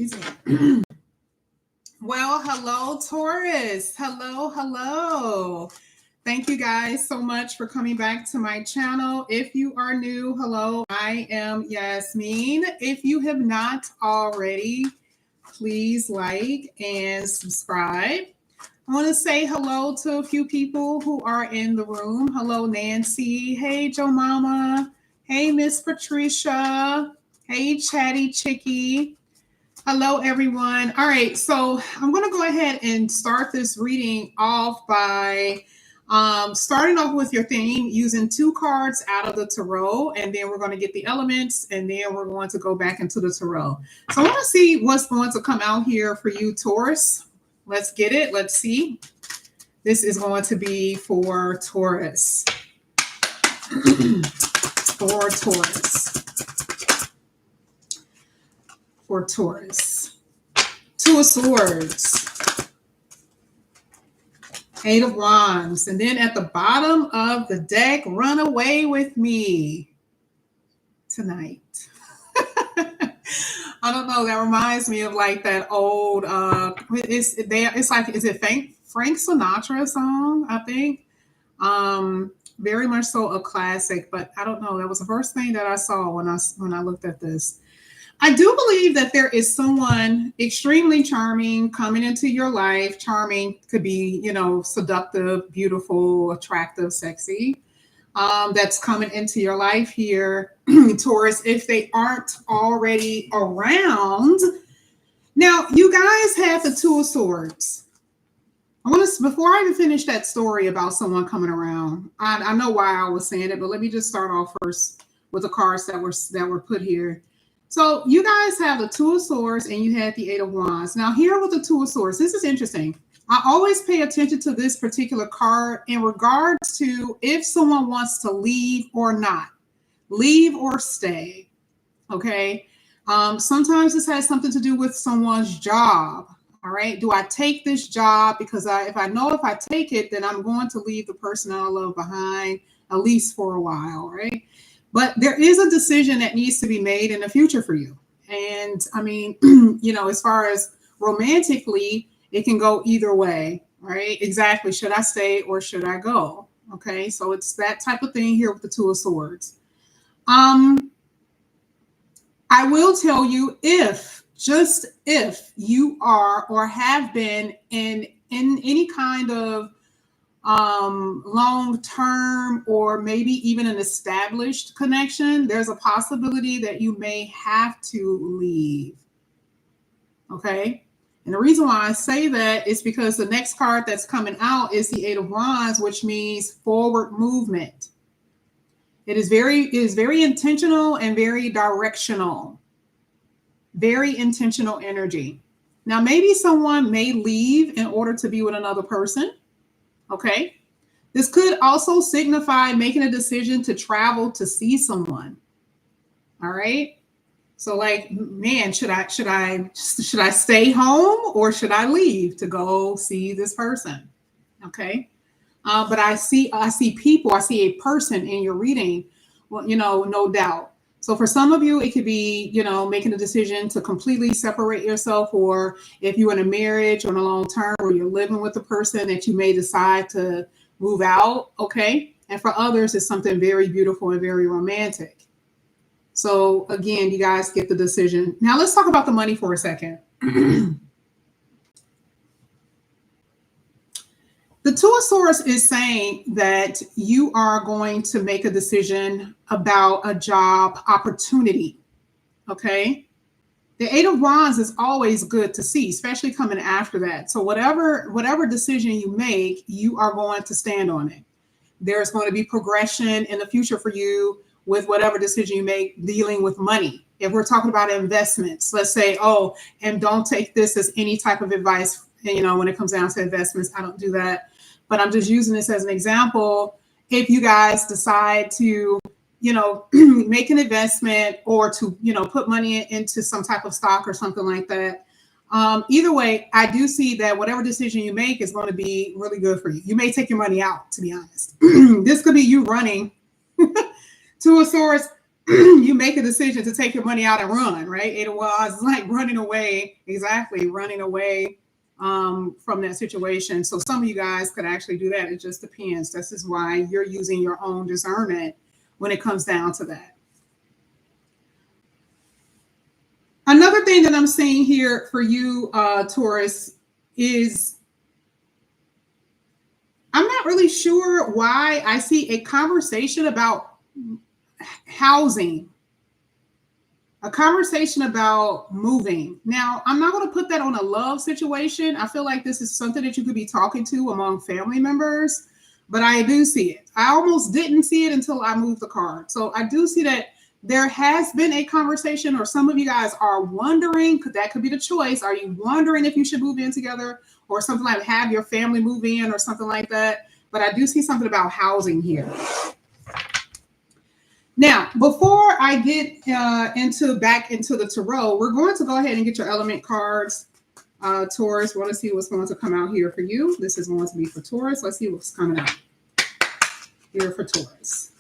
Excuse me. Well, hello, Taurus. Hello. Thank you guys so much for coming back to my channel. If you are new, hello, I am Yasmin. If you have not already, please like and subscribe. I want to say hello to a few people who are in the room. Hello, Nancy. Hey, Joe Mama. Hey, Miss Patricia. Hey, Chatty Chickie. Hello, everyone. All right, so I'm going to go ahead and start this reading off by starting off with your theme using 2 cards out of the tarot, and then we're going to get the elements, and then we're going to go back into the tarot. So I want to see what's going to come out here for you, Taurus. Let's get it. Let's see. This is going to be for Taurus. For Taurus. 2 of Swords. 8 of Wands. And then at the bottom of the deck, run away with me tonight. I don't know. That reminds me of like that old, it's like, is it Frank Sinatra song, I think? Very much so a classic, but I don't know. That was the first thing that I saw when I looked at this. I do believe that there is someone extremely charming coming into your life. Charming could be, seductive, beautiful, attractive, sexy. That's coming into your life here, Taurus, if they aren't already around. Now, you guys have the 2 of Swords. Before I even finish that story about someone coming around, I know why I was saying it, but let me just start off first with the cards that were put here. So you guys have the 2 of Swords and you had the 8 of Wands. Now here with the 2 of Swords, this is interesting. I always pay attention to this particular card in regards to if someone wants to leave or not, leave or stay. Okay. Sometimes this has something to do with someone's job. All right. Do I take this job? Because if I take it, then I'm going to leave the person I love behind, at least for a while. Right. But there is a decision that needs to be made in the future for you. And I mean, as far as romantically, it can go either way, right? Exactly. Should I stay or should I go? Okay. So it's that type of thing here with the 2 of Swords. I will tell you, if you are or have been in any kind of long-term or maybe even an established connection, there's a possibility that you may have to leave. Okay. And the reason why I say that is because the next card that's coming out is the 8 of Wands, which means forward movement. It is very intentional and very directional. Very intentional energy. Now, maybe someone may leave in order to be with another person. Okay. This could also signify making a decision to travel to see someone. All right. So like, man, should I stay home or should I leave to go see this person? Okay. But I see people, I see a person in your reading, well, no doubt. So for some of you, it could be, making a decision to completely separate yourself, or if you're in a marriage or in a long term where you're living with a person that you may decide to move out. Okay. And for others, it's something very beautiful and very romantic. So again, you guys get the decision. Now let's talk about the money for a second. The 2 of Swords is saying that you are going to make a decision about a job opportunity. Okay. The 8 of Wands is always good to see, especially coming after that. So whatever decision you make, you are going to stand on it. There's going to be progression in the future for you with whatever decision you make dealing with money. If we're talking about investments, let's say, and don't take this as any type of advice. When it comes down to investments, I don't do that. But I'm just using this as an example. If you guys decide to, make an investment or to, put money into some type of stock or something like that. Either way, I do see that whatever decision you make is going to be really good for you. You may take your money out, to be honest. This could be you running 2 of Swords. you make a decision to take your money out and run, right? It was like running away, exactly, running away from that situation. So some of you guys could actually do that. It just depends. This is why you're using your own discernment when it comes down to that. Another thing that I'm seeing here for you, Taurus, is I'm not really sure why I see a conversation about housing, a conversation about moving. Now, I'm not going to put that on a love situation. I feel like this is something that you could be talking to among family members, but I do see it. I almost didn't see it until I moved the card. So I do see that there has been a conversation, or some of you guys are wondering, because that could be the choice. Are you wondering if you should move in together, or something like have your family move in or something like that? But I do see something about housing here. Now, before I get back into the tarot, we're going to go ahead and get your element cards. Taurus, want to see what's going to come out here for you. This is going to be for Taurus. Let's see what's coming out here for Taurus.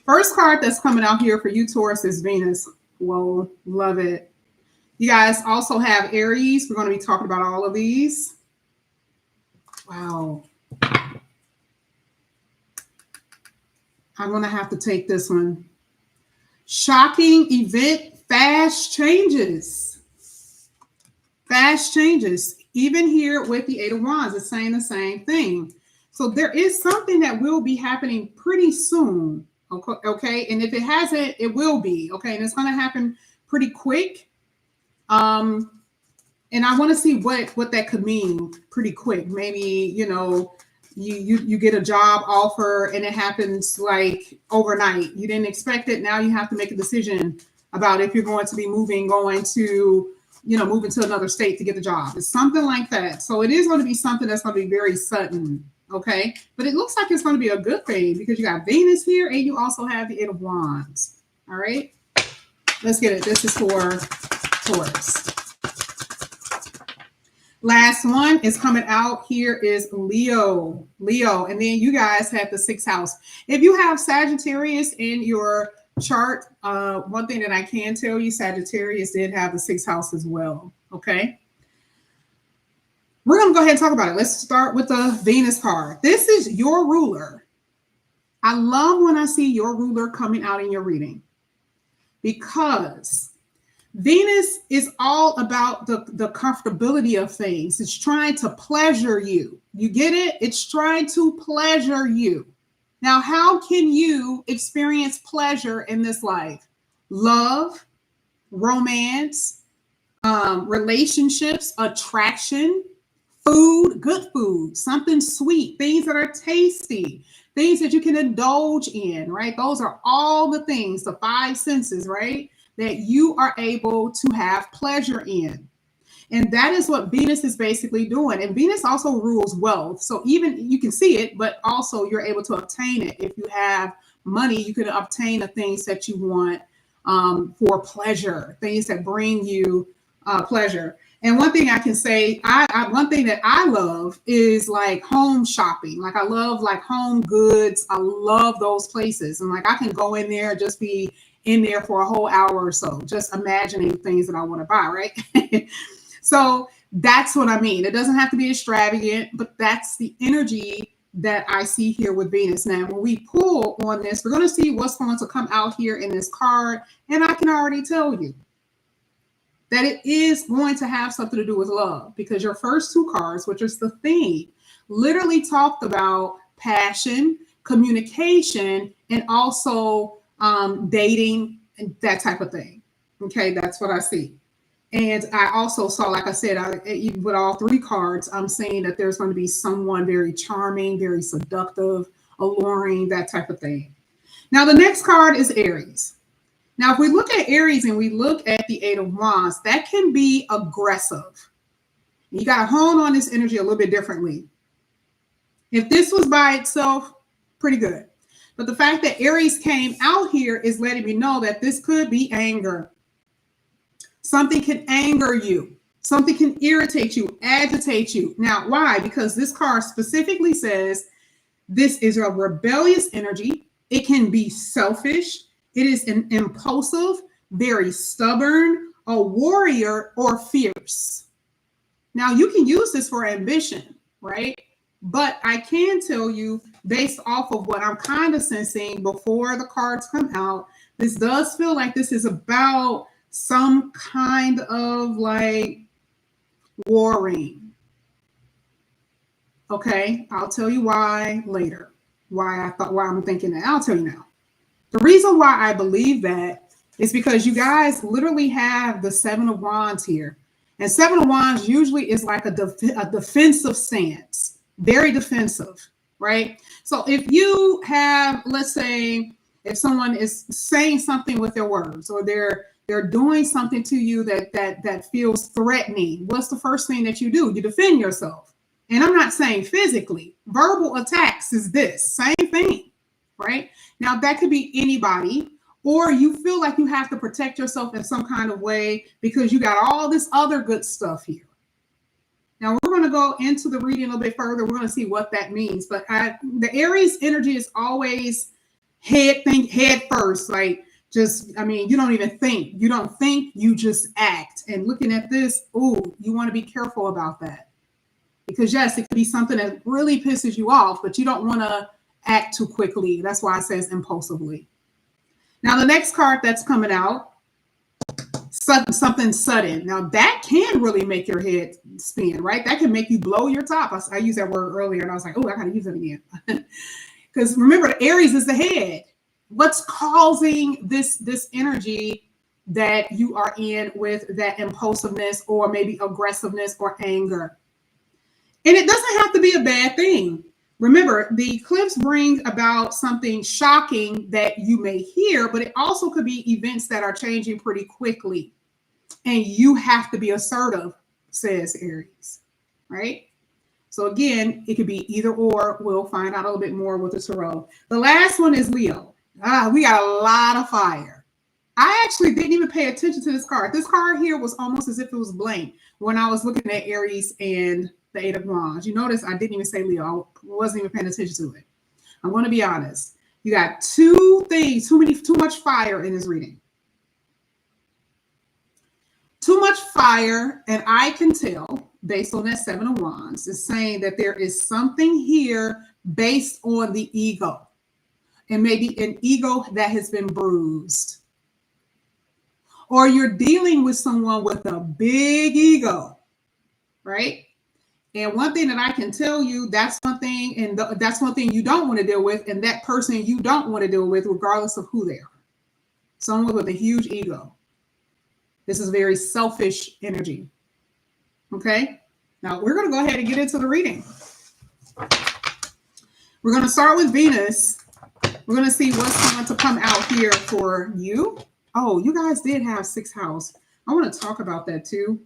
First card that's coming out here for you, Taurus, is Venus. Whoa, love it. You guys also have Aries. We're going to be talking about all of these. Wow. I'm going to have to take this one. Shocking event, fast changes. Fast changes. Even here with the Eight of Wands, it's saying the same thing. So there is something that will be happening pretty soon. Okay. And if it hasn't, it will be. Okay. And it's going to happen pretty quick. And I want to see what that could mean pretty quick. Maybe, you get a job offer and it happens like overnight. You didn't expect it. Now you have to make a decision about if you're going to be moving to another state to get the job. It's something like that. So it is going to be something that's going to be very sudden. Okay. But it looks like it's going to be a good thing because you got Venus here and you also have the Eight of Wands. All right. Let's get it. This is for Taurus. Last one is coming out here is Leo. And then you guys have the 6th house. If you have Sagittarius in your chart, one thing that I can tell you, Sagittarius did have the 6th house as well. Okay. We're going to go ahead and talk about it. Let's start with the Venus card. This is your ruler. I love when I see your ruler coming out in your reading because Venus is all about the comfortability of things. It's trying to pleasure you. You get it? It's trying to pleasure you. Now, how can you experience pleasure in this life? Love, romance, relationships, attraction, food, good food, something sweet, things that are tasty, things that you can indulge in, right? Those are all the things, the 5 senses, right? That you are able to have pleasure in. And that is what Venus is basically doing. And Venus also rules wealth. So even you can see it, but also you're able to obtain it. If you have money, you can obtain the things that you want for pleasure, things that bring you pleasure. And one thing I can say, one thing that I love is like home shopping. Like I love like home goods. I love those places. And like I can go in there, just be in there for a whole hour or so, just imagining things that I want to buy, right? So that's what I mean. It doesn't have to be extravagant, but that's the energy that I see here with Venus. Now, when we pull on this, we're going to see what's going to come out here in this card. And I can already tell you that it is going to have something to do with love because your first 2 cards, which is the theme, literally talked about passion, communication, and also dating and that type of thing. Okay, that's what I see. And I also saw, like I said, with all 3 cards, I'm saying that there's going to be someone very charming, very seductive, alluring, that type of thing. Now, the next card is Aries. Now, if we look at Aries and we look at the 8 of Wands, that can be aggressive. You got to hone on this energy a little bit differently. If this was by itself, pretty good. But the fact that Aries came out here is letting me know that this could be anger. Something can anger you. Something can irritate you, agitate you. Now, why? Because this card specifically says This is a rebellious energy. It can be selfish. It is an impulsive, very stubborn, a warrior, or fierce. Now, you can use this for ambition, right? But I can tell you, based off of what I'm kind of sensing before the cards come out, this does feel like this is about some kind of like warring. Okay, I'll tell you why later. Why I'm thinking that. I'll tell you now. The reason why I believe that is because you guys literally have the Seven of Wands here. And Seven of Wands usually is like a defensive stance, very defensive, right? So if you have, let's say, if someone is saying something with their words, or they're doing something to you that feels threatening, what's the first thing that you do? You defend yourself. And I'm not saying physically. Verbal attacks is this same thing, right? Now that could be anybody, or you feel like you have to protect yourself in some kind of way because you got all this other good stuff here. Now we're going to go into the reading a little bit further. We're going to see what that means. But the Aries energy is always head first. Like you don't even think. You don't think, you just act. And looking at this, ooh, you want to be careful about that. Because yes, it could be something that really pisses you off, but you don't want to act too quickly. That's why it says impulsively. Now, the next card that's coming out, something sudden. Now, that can really make your head spin, right? That can make you blow your top. I used that word earlier, and I was like, oh, I got to use it again. Because remember, Aries is the head. What's causing this energy that you are in with that impulsiveness or maybe aggressiveness or anger? And it doesn't have to be a bad thing. Remember, the eclipse brings about something shocking that you may hear, but it also could be events that are changing pretty quickly. And you have to be assertive, says Aries, right? So again, it could be either or. We'll find out a little bit more with the tarot. The last one is Leo. We got a lot of fire. I actually didn't even pay attention to this card. This card here was almost as if it was blank when I was looking at Aries and the Eight of Wands. You notice I didn't even say Leo. I wasn't even paying attention to it. I'm going to be honest. You got two things, too much fire in this reading. Too much fire, and I can tell, based on that Seven of Wands, is saying that there is something here based on the ego. And maybe an ego that has been bruised. Or you're dealing with someone with a big ego, right? And one thing that I can tell you, that's one thing, and that's one thing you don't want to deal with, and that person you don't want to deal with, regardless of who they are. Someone with a huge ego. This is very selfish energy. Okay? Now, we're going to go ahead and get into the reading. We're going to start with Venus. We're going to see what's going to come out here for you. Oh, you guys did have sixth house. I want to talk about that too.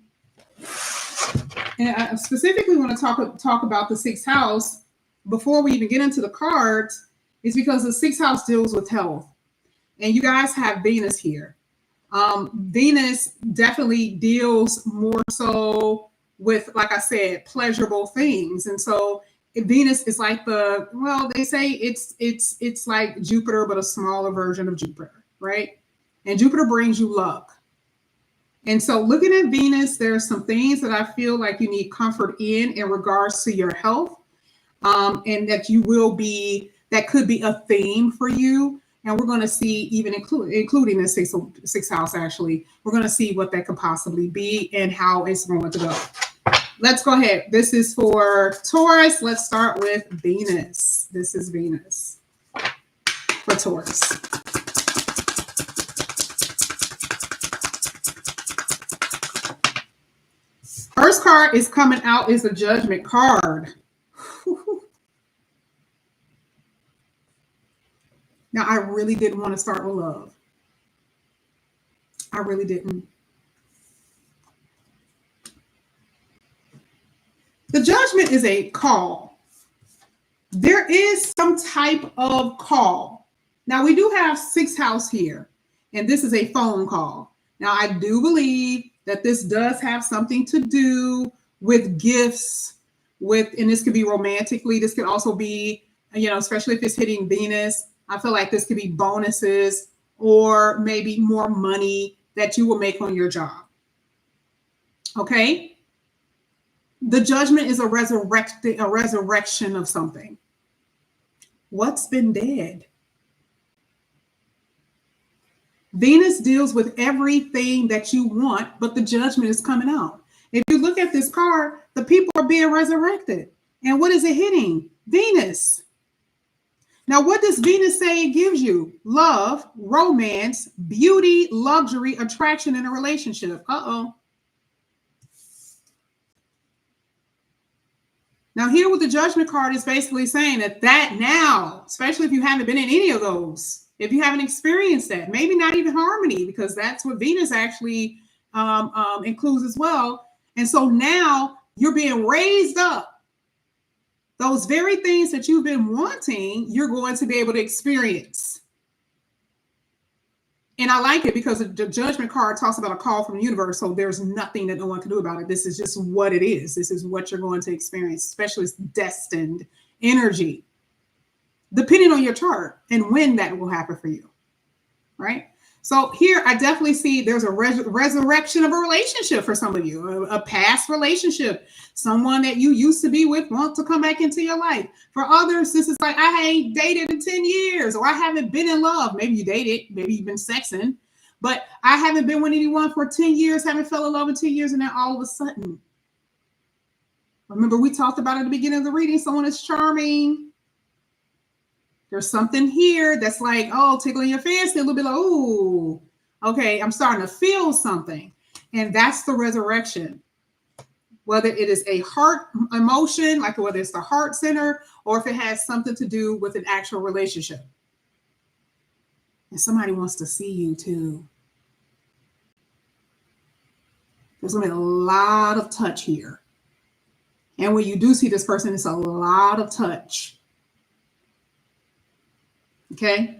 And I specifically want to talk about the sixth house before we even get into the cards, is because the sixth house deals with health. And you guys have Venus here. Venus definitely deals more so with, like I said, pleasurable things. And so Venus is like they say it's like Jupiter, but a smaller version of Jupiter, right? And Jupiter brings you luck. And so looking at Venus, there are some things that I feel like you need comfort in regards to your health, and that could be a theme for you. And we're going to see, even including the sixth house, actually, we're going to see what that could possibly be and how it's going to go. Let's go ahead. This is for Taurus. Let's start with Venus. This is Venus for Taurus. First card is coming out is the Judgment card. Now, I really didn't want to start with love. I really didn't. The Judgment is a call. There is some type of call. Now, we do have sixth house here, and this is a phone call. Now, I do believe that this does have something to do with gifts, and this could be romantically. This could also be especially if it's hitting Venus. I feel like this could be bonuses or maybe more money that you will make on your job. Okay? The judgment is a resurrection of something. What's been dead? Venus deals with everything that you want, but the judgment is coming out. If you look at this card, the people are being resurrected. And what is it hitting? Venus. Now, what does Venus say it gives you? Love, romance, beauty, luxury, attraction in a relationship. Uh-oh. Now, here with the judgment card is basically saying that now, especially if you haven't been in any of those, if you haven't experienced that, maybe not even harmony, because that's what Venus actually includes as well. And so now you're being raised up. Those very things that you've been wanting, you're going to be able to experience. And I like it because the judgment card talks about a call from the universe. So there's nothing that no one can do about it. This is just what it is. This is what you're going to experience, especially destined energy, depending on your chart and when that will happen for you. Right? So here I definitely see there's a resurrection of a relationship for some of you, a past relationship, someone that you used to be with want to come back into your life. For others, this is like, I ain't dated in 10 years, or I haven't been in love. Maybe you dated, maybe you've been sexing, but I haven't been with anyone for 10 years, haven't fell in love in 10 years, and then all of a sudden, remember we talked about at the beginning of the reading, someone is charming. There's something here that's like, oh, tickling your fancy, a little bit like, oh, okay, I'm starting to feel something. And that's the resurrection. Whether it is a heart emotion, like whether it's the heart center, or if it has something to do with an actual relationship. And somebody wants to see you too. There's going to be a lot of touch here. And when you do see this person, it's a lot of touch. Okay.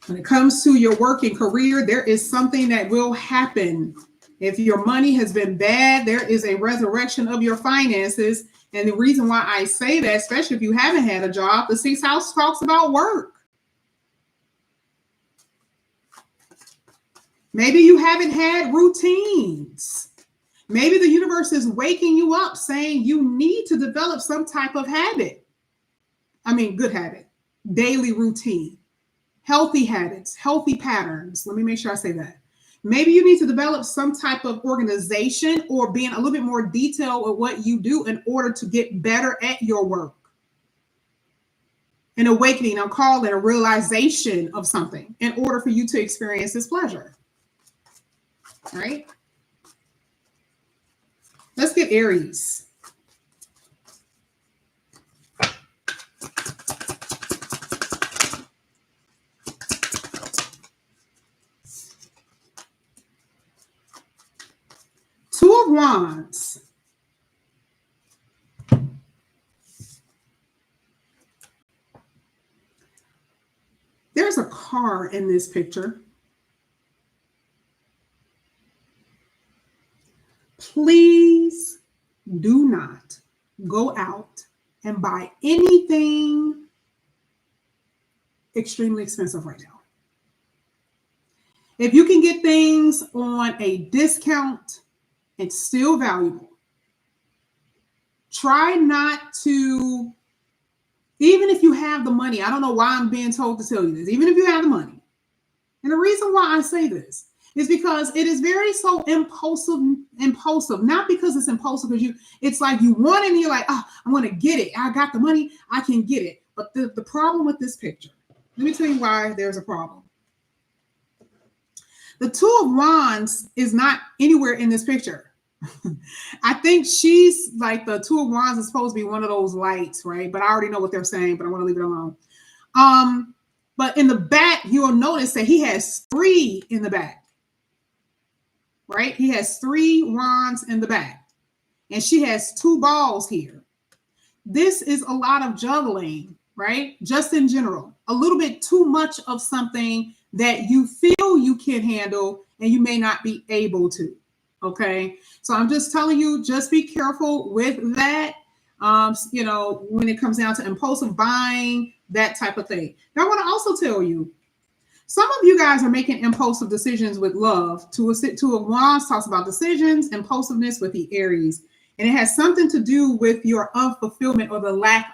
When it comes to your work and career, there is something that will happen. If your money has been bad, there is a resurrection of your finances. And the reason why I say that, especially if you haven't had a job, the sixth house talks about work. Maybe you haven't had routines. Maybe the universe is waking you up saying you need to develop some type of habit. I mean, good habit, daily routine, healthy habits, healthy patterns. Let me make sure I say that. Maybe you need to develop some type of organization or being a little bit more detailed with what you do in order to get better at your work. An awakening, I'll call it a realization of something in order for you to experience this pleasure. All right. Let's get Aries. Two of Wands. There's a car in this picture. Please do not go out and buy anything extremely expensive right now. If you can get things on a discount, it's still valuable. Try not to, even if you have the money, I don't know why I'm being told to tell you this, even if you have the money. And the reason why I say this is because it is very so impulsive, not because it's impulsive, because it's like you want it and you're like, oh, I want to get it. I got the money, I can get it. But the problem with this picture, let me tell you why there's a problem. The Two of Wands is not anywhere in this picture. I think she's like, the Two of Wands is supposed to be one of those lights, right? But I already know what they're saying, but I want to leave it alone. But in the back, you'll notice that he has 3 in the back. Right? He has 3 wands in the back. And she has 2 balls here. This is a lot of juggling, right? Just in general. A little bit too much of something that you feel you can handle and you may not be able to. Okay. So I'm just telling you, just be careful with that. When it comes down to impulsive buying, that type of thing. Now, I want to also tell you, some of you guys are making impulsive decisions with love. Two of Wands talks about decisions, impulsiveness with the Aries, and it has something to do with your unfulfillment or the lack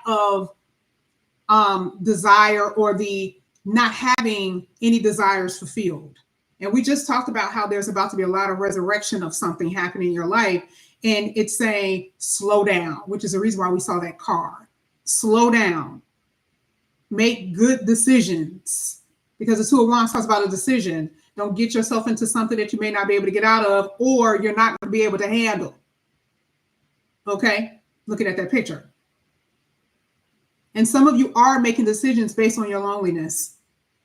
of desire, or the not having any desires fulfilled. And we just talked about how there's about to be a lot of resurrection of something happening in your life, and it's saying slow down, which is the reason why we saw that card. Slow down. Make good decisions, because the Two of Wands talks about a decision. Don't get yourself into something that you may not be able to get out of, or you're not going to be able to handle. Okay? Looking at that picture. And some of you are making decisions based on your loneliness.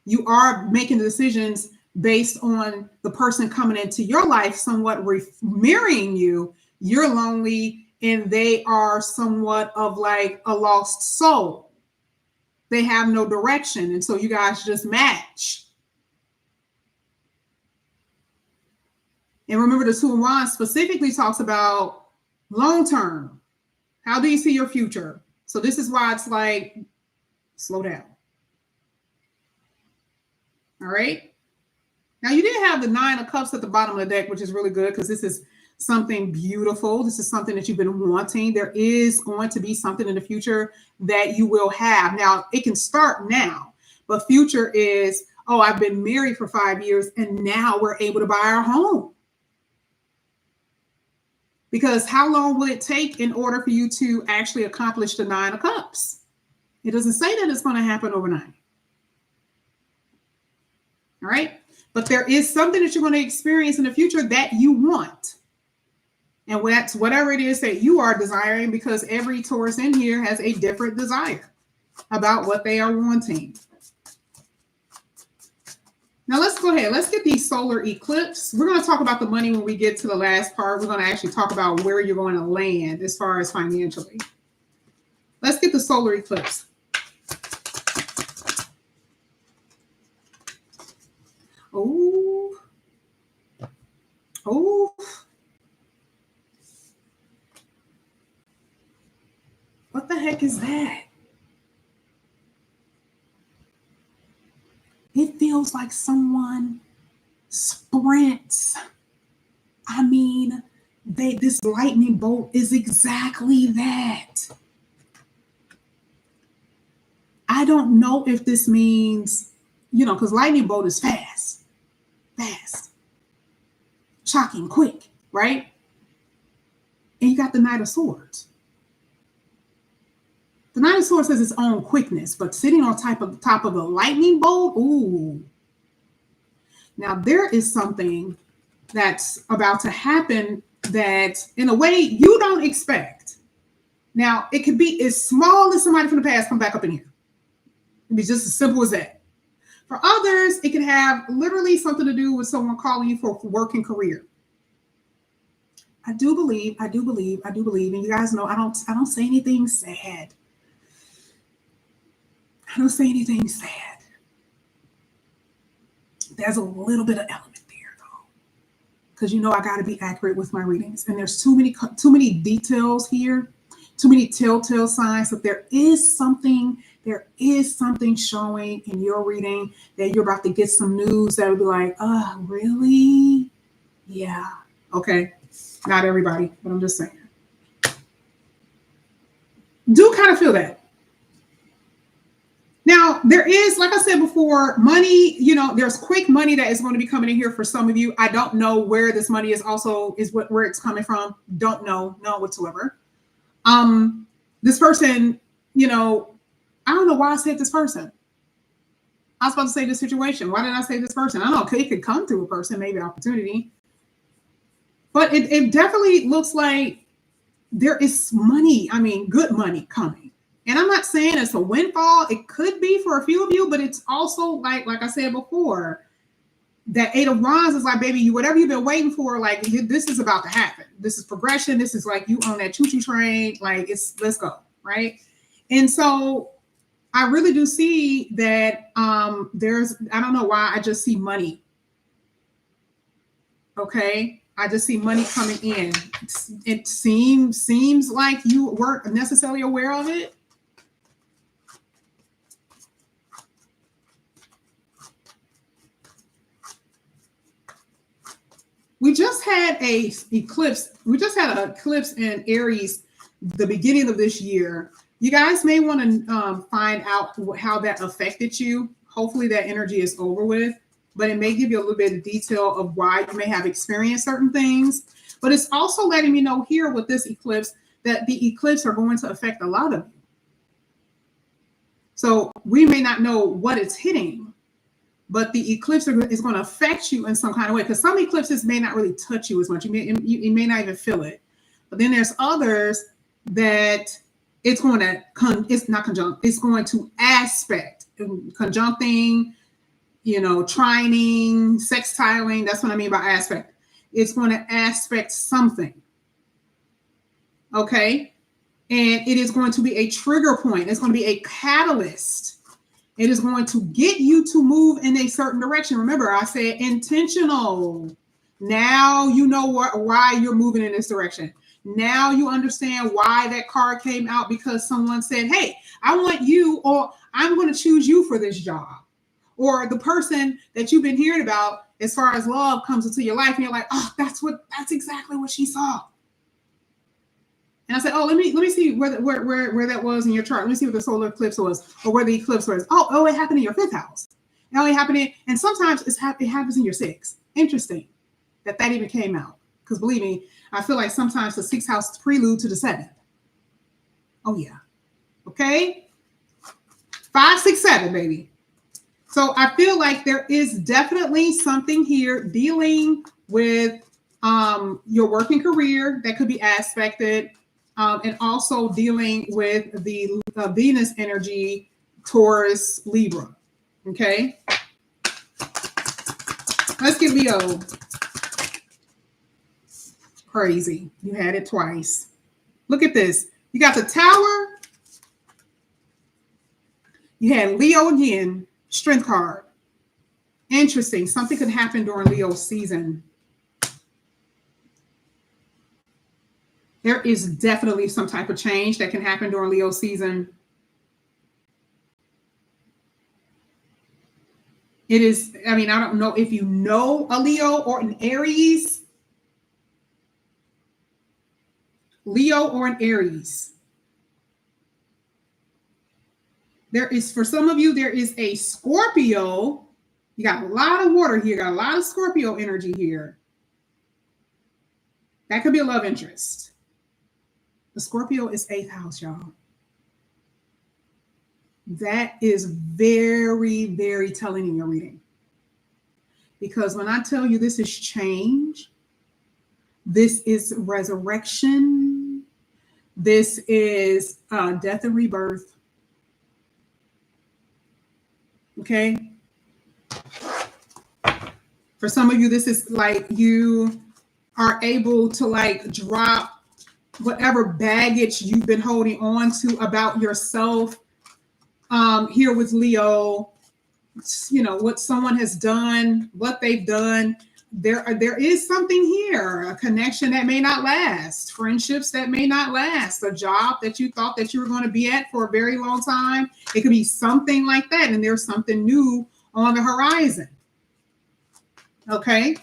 You are making decisions based on the person coming into your life somewhat mirroring you. You're lonely, and they are somewhat of like a lost soul. They have no direction, and so you guys just match. And remember, the Two of Wands specifically talks about long term. How do you see your future? So this is why it's like, slow down. All right. Now, you did have the Nine of Cups at the bottom of the deck, which is really good, because this is something beautiful. This is something that you've been wanting. There is going to be something in the future that you will have. Now, it can start now, but future is, oh, I've been married for 5 years, and now we're able to buy our home. Because how long will it take in order for you to actually accomplish the Nine of Cups? It doesn't say that it's going to happen overnight. All right. But there is something that you're going to experience in the future that you want. And that's whatever it is that you are desiring, because every Taurus in here has a different desire about what they are wanting. Now let's go ahead. Let's get the solar eclipse. We're going to talk about the money when we get to the last part. We're going to actually talk about where you're going to land as far as financially. Let's get the solar eclipse. Oh. Oh. What the heck is that? It feels like someone sprints. I mean, this lightning bolt is exactly that. I don't know if this means, because lightning bolt is fast, shocking, quick, right? And you got the Knight of Swords. The Knight of Swords has its own quickness, but sitting on top of a lightning bolt, ooh. Now, there is something that's about to happen that, in a way, you don't expect. Now, it could be as small as somebody from the past come back up in here. It could be just as simple as that. For others, it can have literally something to do with someone calling you for work and career. I do believe, and you guys know I don't say anything sad. I don't say anything sad. There's a little bit of element there, though, because I got to be accurate with my readings, and there's too many details here, too many telltale signs that there is something showing in your reading that you're about to get some news that will be like, oh, really? Yeah. Okay. Not everybody, but I'm just saying. Do kind of feel that. Now, there is, like I said before, money, there's quick money that is going to be coming in here for some of you. I don't know where this money is where it's coming from. Don't know, none whatsoever. This person, I don't know why I said this person. I was about to say this situation. Why did I say this person? I don't know. It could come through a person, maybe opportunity. But it definitely looks like there is money. I mean, good money coming. And I'm not saying it's a windfall. It could be for a few of you, but it's also like I said before, that Eight of Wands is like, baby, whatever you've been waiting for, like this is about to happen. This is progression. This is like you on that choo-choo train. Like let's go, right? And so I really do see that I don't know why I just see money. Okay. I just see money coming in. It seems like you weren't necessarily aware of it. We just had a eclipse. We just had an eclipse in Aries the beginning of this year. You guys may want to find out how that affected you. Hopefully that energy is over with, but it may give you a little bit of detail of why you may have experienced certain things. But it's also letting me know here with this eclipse that the eclipse are going to affect a lot of you. So we may not know what it's hitting, but the eclipse is going to affect you in some kind of way, because some eclipses may not really touch you as much. You may not even feel it. But then there's others that it's going to, it's not conjunct, it's going to aspect, conjuncting, trining, sextiling. That's what I mean by aspect. It's going to aspect something. Okay. And it is going to be a trigger point. It's going to be a catalyst. It is going to get you to move in a certain direction. Remember, I said intentional. Now you know why you're moving in this direction. Now you understand why that card came out, because someone said, hey, I want you, or I'm going to choose you for this job. Or the person that you've been hearing about as far as love comes into your life, and you're like, oh, that's exactly what she saw. And I said, oh, let me see where that was in your chart. Let me see what the solar eclipse was, or where the eclipse was. Oh, it happened in your 5th house. Now it happened and sometimes it happens in your 6th. Interesting that even came out. Because believe me, I feel like sometimes the 6th house is prelude to the 7th. Oh yeah. Okay. 5, 6, 7, baby. So I feel like there is definitely something here dealing with your working career that could be aspected. And also dealing with the Venus energy, Taurus, Libra. Okay. Let's get Leo. Crazy. You had it twice. Look at this. You got the Tower. You had Leo again. Strength card. Interesting. Something could happen during Leo's season. There is definitely some type of change that can happen during Leo season. It is, I don't know if you know a Leo or an Aries. Leo or an Aries. There is, for some of you, there is a Scorpio. You got a lot of water here. You got a lot of Scorpio energy here. That could be a love interest. The Scorpio is 8th house, y'all. That is very, very telling in your reading. Because when I tell you this is change, this is resurrection, this is death and rebirth. Okay? For some of you, this is like you are able to like drop whatever baggage you've been holding on to about yourself. Here with Leo, what someone has done, what they've done. There is something here, a connection that may not last, friendships that may not last, a job that you thought that you were going to be at for a very long time. It could be something like that, and there's something new on the horizon. Okay.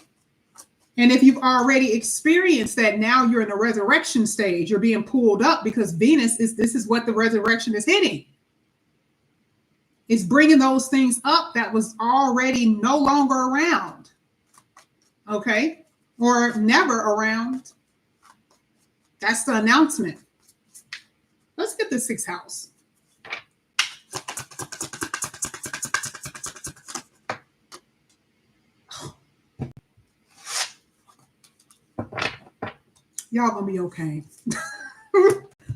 And if you've already experienced that, now you're in a resurrection stage. You're being pulled up because Venus this is what the resurrection is hitting. It's bringing those things up that was already no longer around. Okay. Or never around. That's the announcement. Let's get the 6th house. Y'all gonna be okay.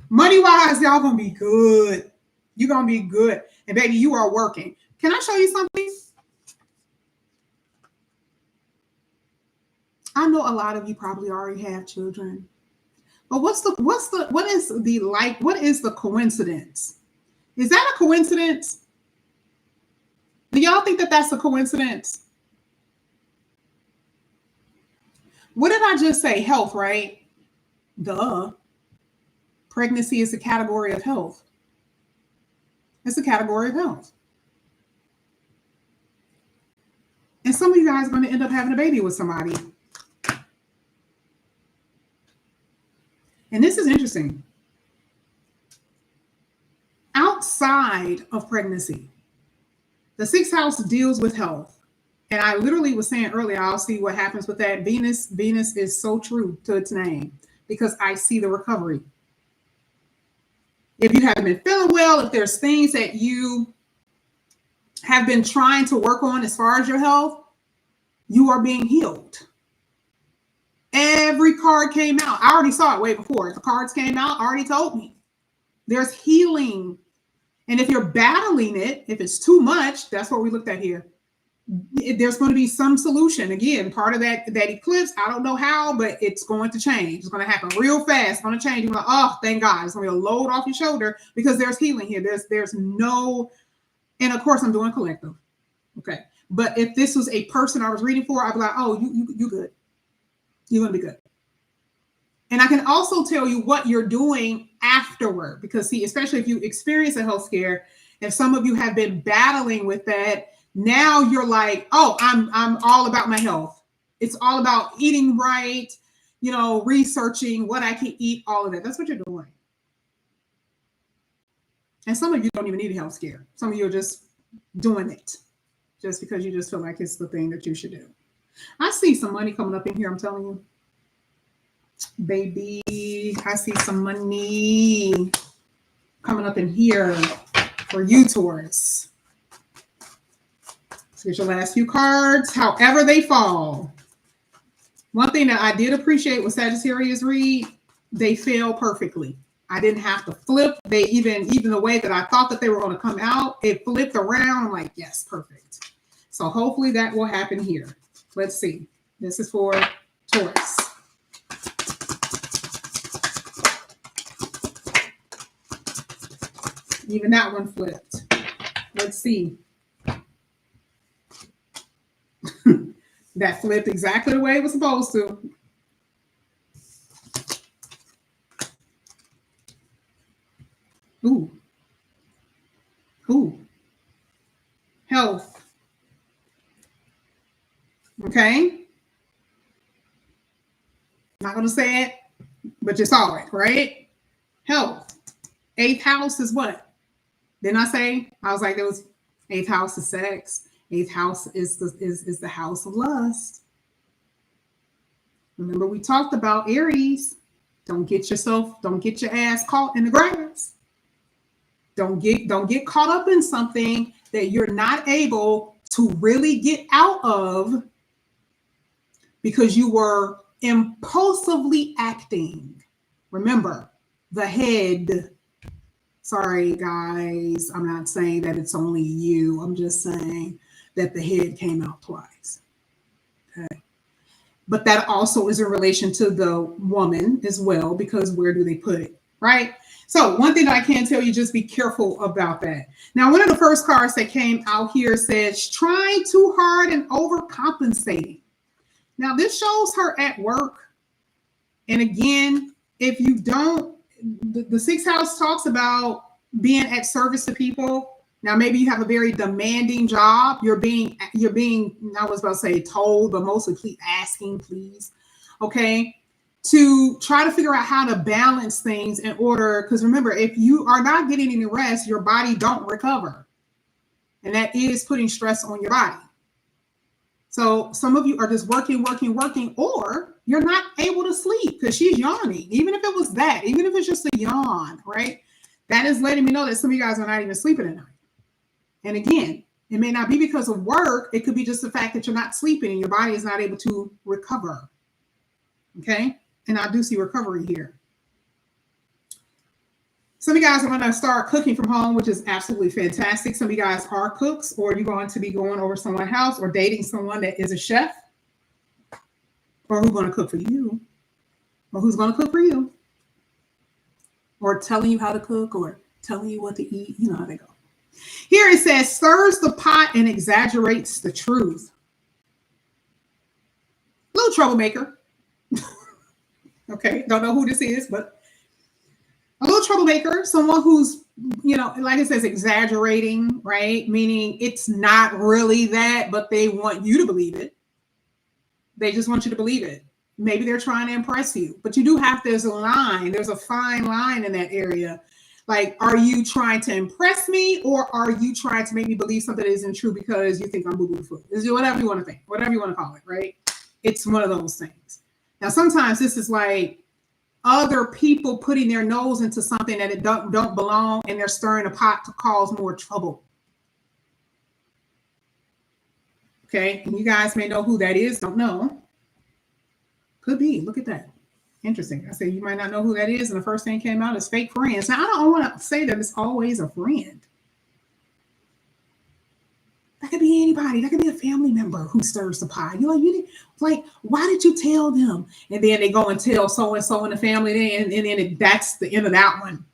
Money wise, y'all gonna be good. You're gonna be good. And baby, you are working. Can I show you something? I know a lot of you probably already have children. But what is the coincidence? Is that a coincidence? Do y'all think that that's a coincidence? What did I just say? Health, right? Duh. Pregnancy is a category of health. It's a category of health. And some of you guys are going to end up having a baby with somebody. And this is interesting. Outside of pregnancy, the sixth house deals with health. And I literally was saying earlier, I'll see what happens with that. Venus is so true to its name because I see the recovery. If you haven't been feeling well, if there's things that you have been trying to work on as far as your health, you are being healed. Every card came out. I already saw it way before. The cards came out, already told me. There's healing. And if you're battling it, if it's too much, that's what we looked at here. There's going to be some solution. Again, part of that eclipse, I don't know how, but it's going to change. It's going to happen real fast. It's going to change. You're like, oh, thank God. It's going to be a load off your shoulder because there's healing here. There's no, and of course I'm doing collective. Okay. But if this was a person I was reading for, I'd be like, oh, you good. You're going to be good. And I can also tell you what you're doing afterward, because see, especially if you experience a health scare, if some of you have been battling with that, now you're like, oh, I'm all about my health. It's all about eating right, researching what I can eat, all of that. That's what you're doing. And some of you don't even need a health scare. Some of you are just doing it just because you just feel like it's the thing that you should do. I see some money coming up in here, I'm telling you. Baby, I see some money coming up in here for you, Taurus. So here's your last few cards, however they fall. One thing that I did appreciate with Sagittarius read, they fell perfectly. I didn't have to flip. They even the way that I thought that they were going to come out, it flipped around. I'm like, yes, perfect. So hopefully that will happen here. Let's see. This is for Taurus. Even that one flipped. Let's see. That flipped exactly the way it was supposed to. Ooh. Health. Okay. Not going to say it, but you saw it, right? Health. Eighth house is what? Didn't I say? I was like, there was eighth house is sex. Eighth house is the house of lust. Remember, we talked about Aries. Don't get your ass caught in the grass. Don't get caught up in something that you're not able to really get out of because you were impulsively acting. Remember, the head. Sorry, guys. I'm not saying that it's only you. I'm just saying that the head came out twice. Okay. But that also is in relation to the woman as well, because where do they put it, right? So one thing that I can tell you, just be careful about that. Now, one of the first cards that came out here says, trying too hard and overcompensating. Now, this shows her at work. And again, if you don't, the sixth house talks about being at service to people. Now, maybe you have a very demanding job. You're being, I was about to say told, but mostly asking, please. Okay. To try to figure out how to balance things in order, because remember, if you are not getting any rest, your body don't recover. And that is putting stress on your body. So some of you are just working, or you're not able to sleep because she's yawning. Even if it was that, even if it's just a yawn, right? That is letting me know that some of you guys are not even sleeping at night. And again, it may not be because of work. It could be just the fact that you're not sleeping and your body is not able to recover. Okay. And I do see recovery here. Some of you guys are going to start cooking from home, which is absolutely fantastic. Some of you guys are cooks, or you're going to be going over someone's house or dating someone that is a chef, or who's going to cook for you, or who's going to cook for you, or telling you how to cook, or telling you what to eat. You know how they go. Here it says, stirs the pot and exaggerates the truth. Little troublemaker. Okay, don't know who this is, but a little troublemaker, someone who's, like it says, exaggerating, right? Meaning it's not really that, but they want you to believe it. They just want you to believe it. Maybe they're trying to impress you, but you do have, there's a fine line in that area. Like, are you trying to impress me, or are you trying to make me believe something that isn't true because you think I'm boo boo food? Is whatever you want to think, whatever you want to call it, right? It's one of those things. Now, sometimes this is like other people putting their nose into something that it don't belong, and they're stirring a pot to cause more trouble. Okay, and you guys may know who that is. Don't know. Could be. Look at that. Interesting. I said you might not know who that is, and the first thing came out is fake friends. Now, I don't want to say that it's always a friend. That could be anybody. That could be a family member who stirs the pot. Why did you tell them? And then they go and tell so and so in the family, and then that's the end of that one.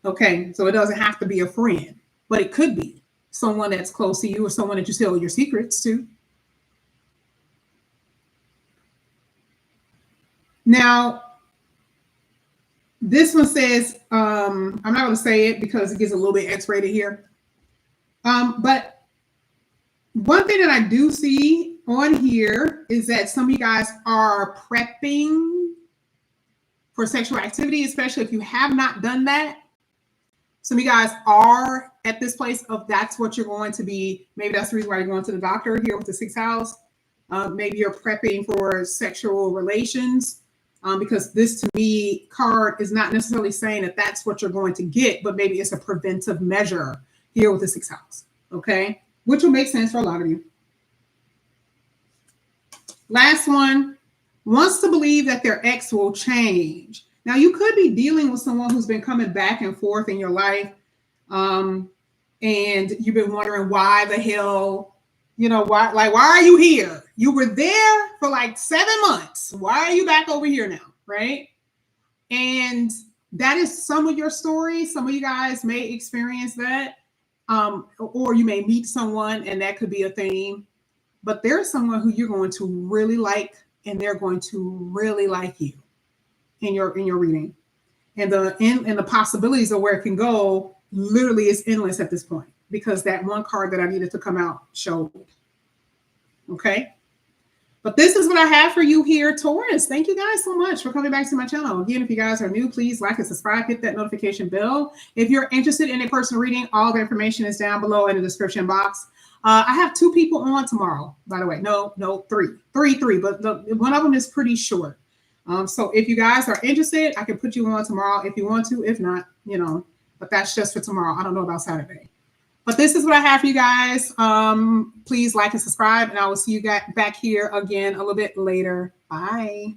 Okay, so it doesn't have to be a friend, but it could be someone that's close to you or someone that you tell your secrets to. Now, this one says, I'm not going to say it because it gets a little bit X-rated here. But one thing that I do see on here is that some of you guys are prepping for sexual activity, especially if you have not done that. Some of you guys are at this place of that's what you're going to be. Maybe that's the reason why you're going to the doctor here with the 6th house. Maybe you're prepping for sexual relations. Because this, to me, card is not necessarily saying that that's what you're going to get, but maybe it's a preventive measure here with the 6th house, okay? Which will make sense for a lot of you. Last one, wants to believe that their ex will change. Now, you could be dealing with someone who's been coming back and forth in your life, and you've been wondering why the hell, why are you here? You were there for like 7 months. Why are you back over here now? Right? And that is some of your story. Some of you guys may experience that. Or you may meet someone and that could be a theme. But there's someone who you're going to really like, and they're going to really like you in your reading. And the possibilities of where it can go literally is endless at this point, because that one card that I needed to come out showed. Okay. But this is what I have for you here, Taurus. Thank you guys so much for coming back to my channel. Again, if you guys are new, please like and subscribe, hit that notification bell. If you're interested in a personal reading, all the information is down below in the description box. I have 2 people on tomorrow, by the way. No, 3, but one of them is pretty short. So if you guys are interested, I can put you on tomorrow if you want to. If not, but that's just for tomorrow. I don't know about Saturday. But this is what I have for you guys. Please like and subscribe, and I will see you back here again a little bit later. Bye.